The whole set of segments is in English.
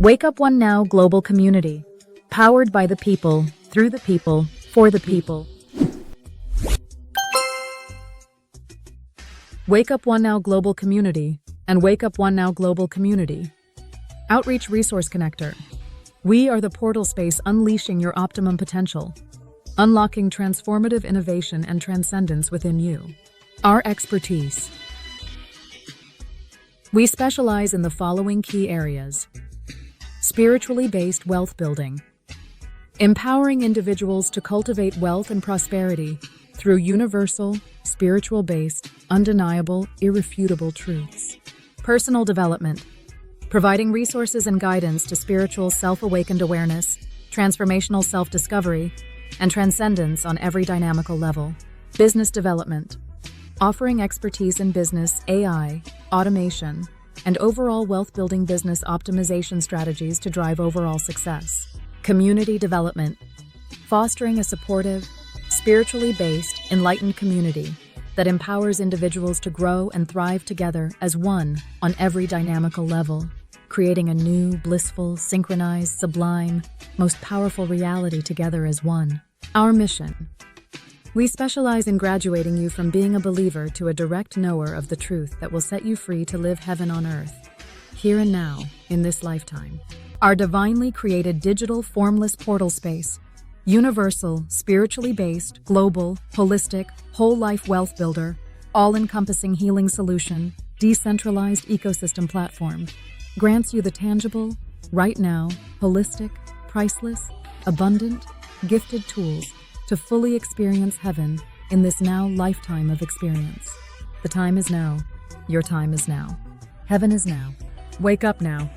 WakeUp1Now Global Community, powered by the people, through the people, for the people. WakeUp1Now Global Community and WakeUp1Now Global Community. Outreach Resource Connector. We are the portal space unleashing your optimum potential, unlocking transformative innovation and transcendence within you. Our expertise. We specialize in the following key areas: spiritually based wealth building, empowering individuals to cultivate wealth and prosperity through universal, spiritual-based, undeniable, irrefutable truths. Personal development, providing resources and guidance to spiritual self-awakened awareness, transformational self-discovery, and transcendence on every dynamical level. Business development, offering expertise in business, AI, automation, and overall wealth-building business optimization strategies to drive overall success. Community development, fostering a supportive, spiritually based, enlightened community that empowers individuals to grow and thrive together as one on every dynamical level, creating a new, blissful, synchronized, sublime, most powerful reality together as one. Our mission. We specialize in graduating you from being a believer to a direct knower of the truth that will set you free to live heaven on earth, here and now, in this lifetime. Our divinely created digital formless portal space, universal, spiritually based, global, holistic, whole life wealth builder, all-encompassing healing solution, decentralized ecosystem platform, grants you the tangible, right now, holistic, priceless, abundant, gifted tools to fully experience heaven in this now lifetime of experience. The time is now. Your time is now. Heaven is now. Wake up now.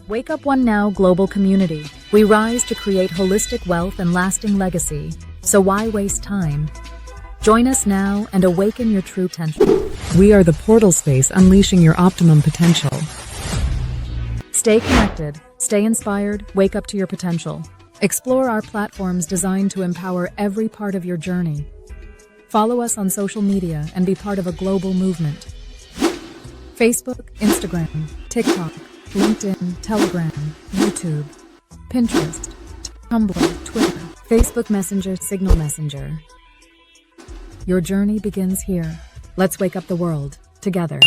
WakeUp1Now Global Community. We rise to create holistic wealth and lasting legacy. So why waste time? Join us now and awaken your true potential. We are the portal space unleashing your optimum potential. Stay connected, stay inspired, wake up to your potential. Explore our platforms designed to empower every part of your journey. Follow us on social media and be part of a global movement. Facebook, Instagram, TikTok, LinkedIn, Telegram, YouTube, Pinterest, Tumblr, Twitter, Facebook Messenger, Signal Messenger. Your journey begins here. Let's wake up the world together.